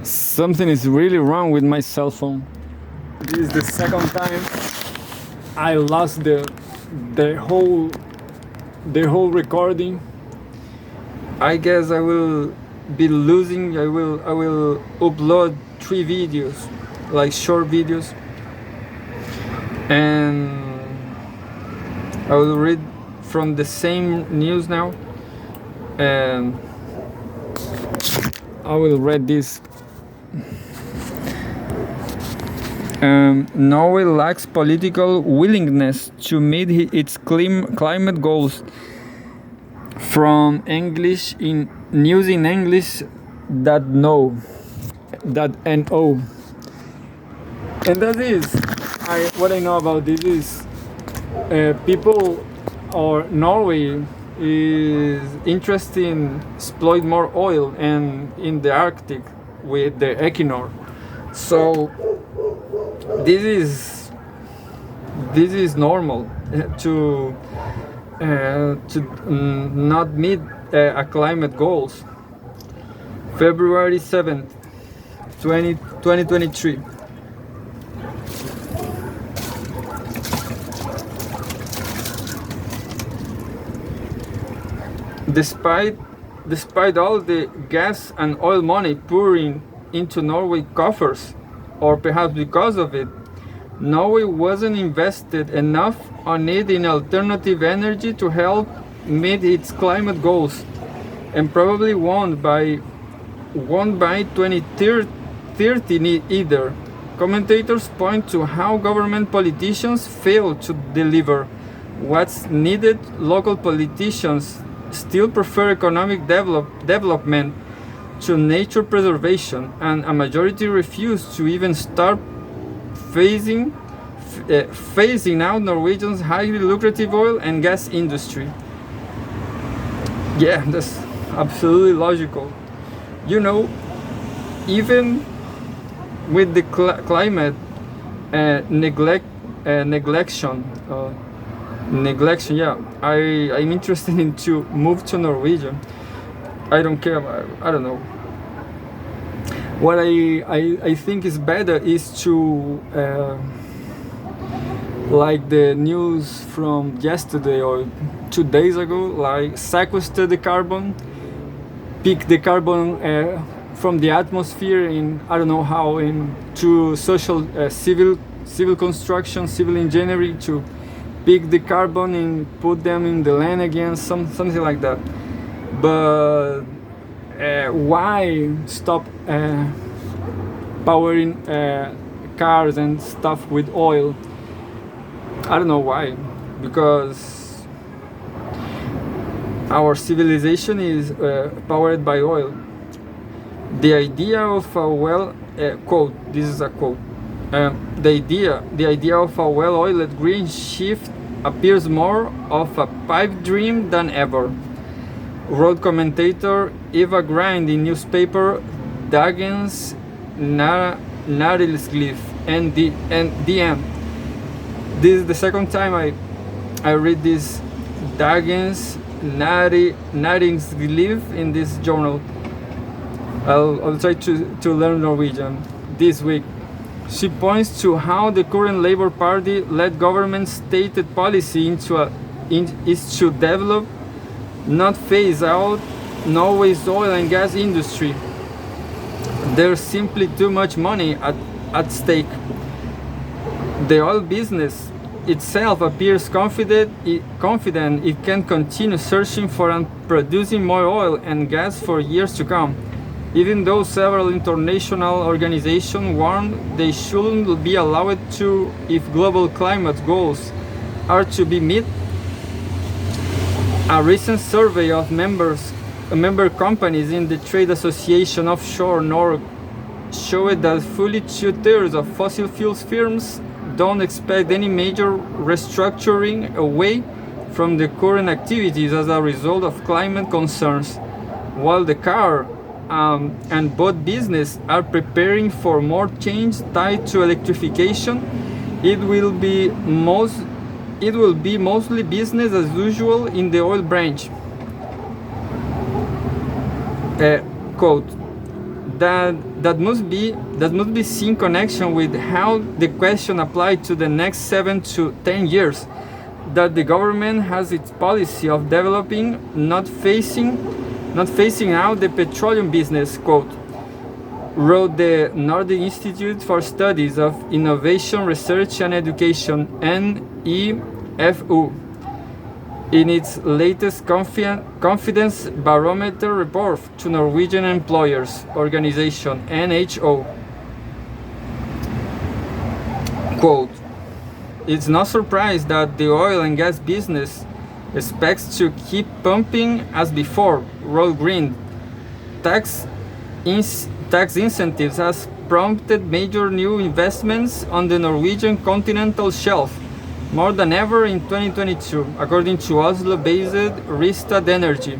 Something is really wrong with my cell phone. This is the second time I lost the whole recording. I guess I will be losing. I will upload 3 videos, like short videos, and I will read from the same news now, and I will read this. Norway lacks political willingness to meet its climate goals. From English in news in English that no, that no, and that is what I know about this is people or Norway is interested in exploit more oil and in the Arctic with the Equinor. So this is normal to not meet a climate goals. February 7th, 2023. Despite all the gas and oil money pouring into Norway coffers, or perhaps because of it, Norway wasn't invested enough on it in alternative energy to help meet its climate goals, and probably won't by 2030 either. Commentators point to how government politicians fail to deliver what's needed. Local politicians still prefer economic development to nature preservation, and a majority refuse to even start phasing out Norwegian's highly lucrative oil and gas industry. Yeah, that's absolutely logical. You know, even with the climate neglection, yeah, I'm interested in to move to Norwegian. I don't care. I don't know. What I think is better is to like the news from yesterday or 2 days ago, like sequester the carbon, pick the carbon from the atmosphere in, I don't know how, in to social civil construction, civil engineering, to pick the carbon and put them in the land again, something like that. But why stop powering cars and stuff with oil? I don't know why, because our civilization is powered by oil. The idea of a quote, this is a quote, the idea of a well-oiled green shift appears more of a pipe dream than ever, wrote commentator Eva Grind in newspaper Dagens Næringsliv and DM. This is the second time I read this Dagens Næringsliv in this journal. I'll try to learn Norwegian this week. She points to how the current Labour Party-led government's stated policy is to develop, not phase out, Norway's oil and gas industry. There's simply too much money at stake. The oil business itself appears confident it can continue searching for and producing more oil and gas for years to come, even though several international organizations warn they shouldn't be allowed to if global climate goals are to be met. A recent survey of member companies in the trade association offshore Norway showed that fully 2/3 of fossil fuels firms don't expect any major restructuring away from the current activities as a result of climate concerns, while the car and boat business are preparing for more change tied to electrification. It will be mostly business as usual in the oil branch. Quote, that must be seen in connection with how the question applied to the next 7 to 10 years, that the government has its policy of developing, not phasing out the petroleum business, quote, wrote the Nordic Institute for Studies of Innovation, Research and Education, NEFU, in its latest confidence barometer report to Norwegian Employers Organization, NHO. Quote, it's no surprise that the oil and gas business expects to keep pumping as before, wrote Green. Tax incentives has prompted major new investments on the Norwegian continental shelf, more than ever in 2022, according to Oslo-based Rystad Energy.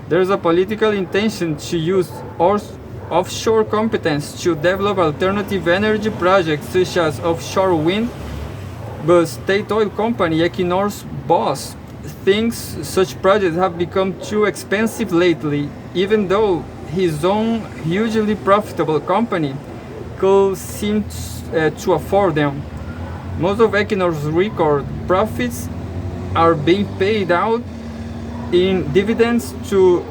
There is a political intention to use offshore competence to develop alternative energy projects such as offshore wind, but state oil company Equinor's boss thinks such projects have become too expensive lately, even though his own hugely profitable company could seem to afford them. Most of Equinor's record profits are being paid out in dividends to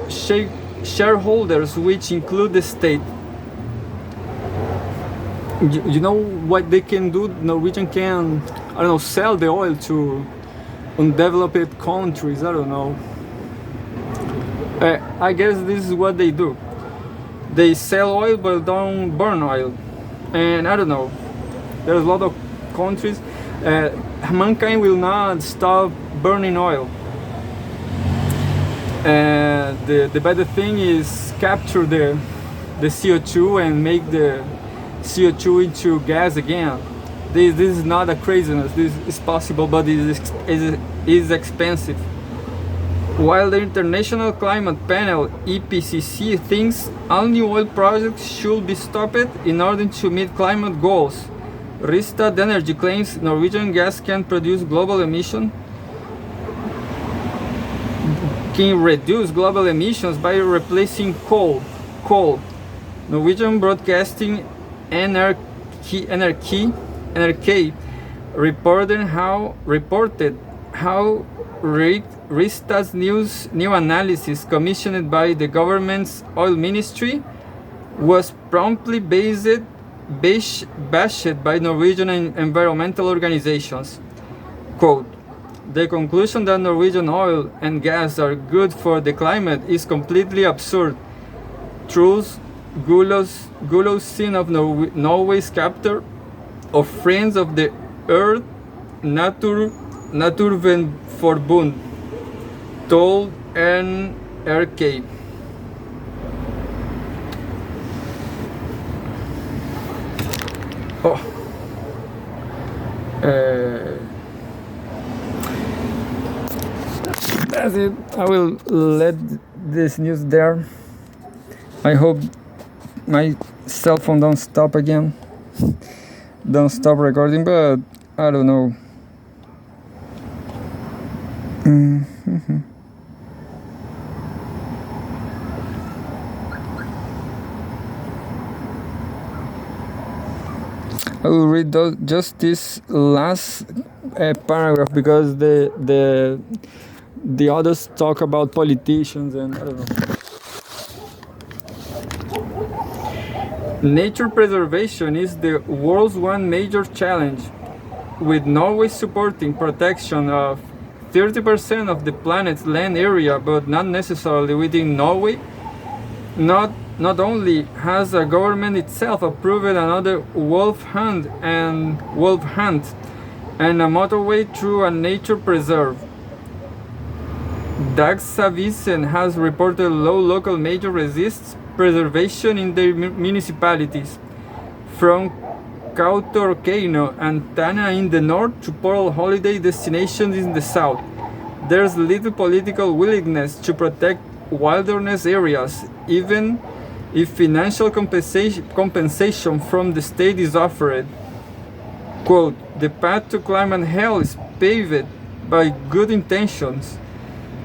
shareholders, which include the state. You know what they can do? Norwegian can, I don't know, sell the oil to undeveloped countries. I don't know. I guess this is what they do. They sell oil but don't burn oil. And I don't know. There's a lot of countries. Mankind will not stop burning oil. The better thing is capture the CO2 and make the CO2 into gas again. This is not a craziness. This is possible, but it is expensive. While the International Climate Panel (IPCC) thinks all new oil projects should be stopped in order to meet climate goals, Rystad Energy claims Norwegian gas can reduce global emissions by replacing coal. Norwegian Broadcasting NRK reported how Rystad's new analysis, commissioned by the government's oil ministry, was promptly bashed by Norwegian environmental organizations. Quote, the conclusion that Norwegian oil and gas are good for the climate is completely absurd. Truls Gullausen of Norway's chapter of Friends of the Earth Naturvernforbund told NRK. That's it. I will let this news there. I hope my cell phone don't stop again. Don't stop recording, but I don't know. I will read just this last paragraph because the others talk about politicians and I don't know. Nature preservation is the world's one major challenge, with Norway supporting protection of 30% of the planet's land area, but not necessarily within Norway. Not only has the government itself approved another wolf hunt and a motorway through a nature preserve, Dagsavisen has reported low local major resists preservation in their municipalities, from Kautokeino and Tana in the north to Pearl holiday destinations in the south. There's little political willingness to protect wilderness areas, even if financial compensation from the state is offered. Quote, the path to climate hell is paved by good intentions,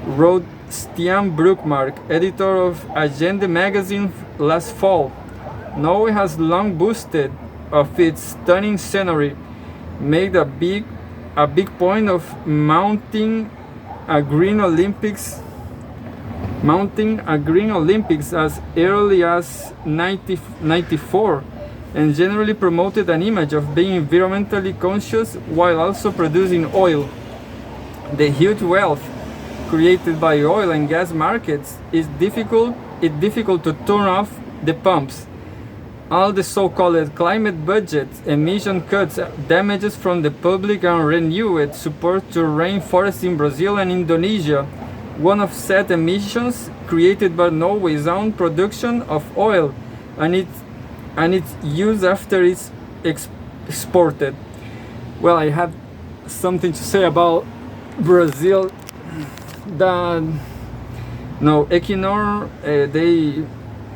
wrote Stian Brookmark, editor of Agenda magazine last fall. Norway has long boasted of its stunning scenery, made a big point of a Green Olympics mounting a Green Olympics as early as 1994, and generally promoted an image of being environmentally conscious while also producing oil. The huge wealth created by oil and gas markets is difficult to turn off the pumps. All the so-called climate budgets, emission cuts, damages from the public and renewed support to rainforests in Brazil and Indonesia, one offset emissions created by Norway's own production of oil and its use after it's exported. Well, I have something to say about Brazil. That no, Equinor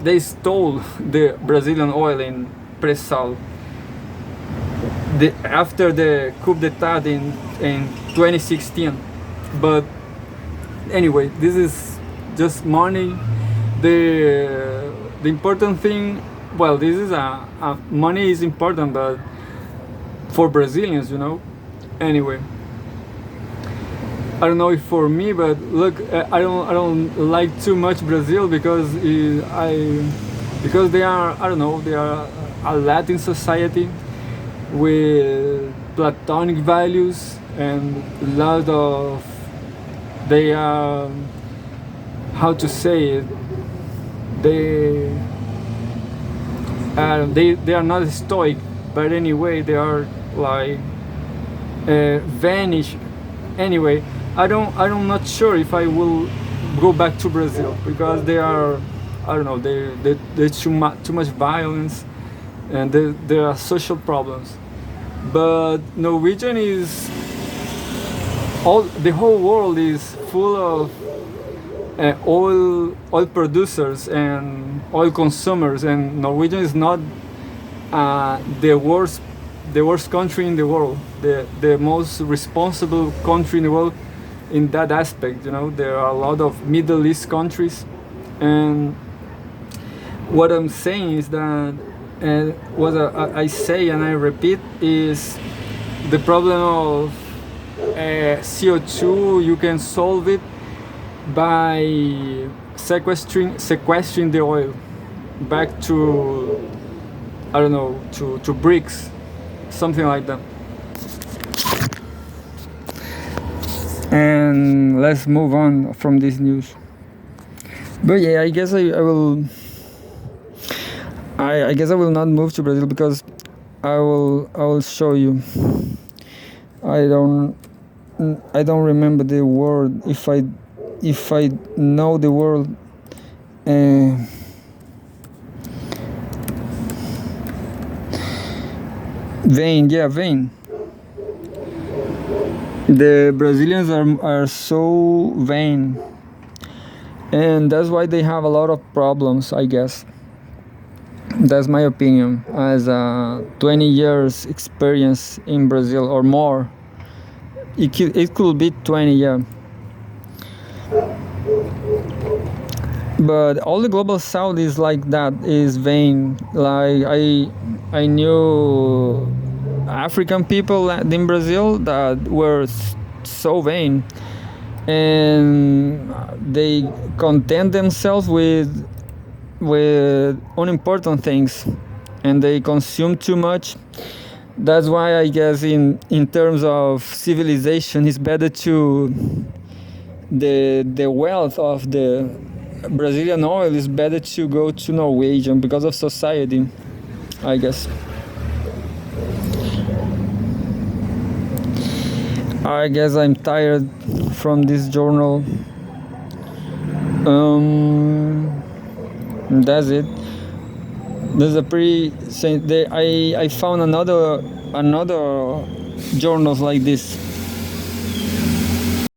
they stole the Brazilian oil in pre-sal after the coup d'état in 2016. But anyway, this is just money. The important thing, well, this is money is important, but for Brazilians, Anyway, I don't know if for me, but look, I don't like too much Brazil because they are, I don't know, they are a Latin society with Platonic values and a lot of, they are, how to say it, they are not stoic, but anyway they are like vanish. Anyway, I'm not sure if I will go back to Brazil because they are, I don't know, there's too much violence and there are social problems. But Norwegian is the whole world is full of oil producers and oil consumers, and Norwegian is not the worst country in the world, the most responsible country in the world in that aspect. There are a lot of Middle East countries, and what I'm saying is that what I say and I repeat is the problem of CO2. You can solve it by sequestering the oil back to, I don't know, to bricks, something like that. And let's move on from this news. But yeah, I guess I will. I guess I will not move to Brazil because I will show you. I don't remember the word. If I know the word. Vain. The Brazilians are so vain, and that's why they have a lot of problems, I guess. That's my opinion as a 20 years experience in Brazil or more. It could be 20 years. But all the global south is like that, is vain. Like I knew African people in Brazil that were so vain, and they content themselves with unimportant things, and they consume too much. That's why I guess in terms of civilization, it's better to the wealth of the Brazilian oil is better to go to Norwegian because of society, I guess. I guess I'm tired from this journal. That's it. There's a I found another journals like this.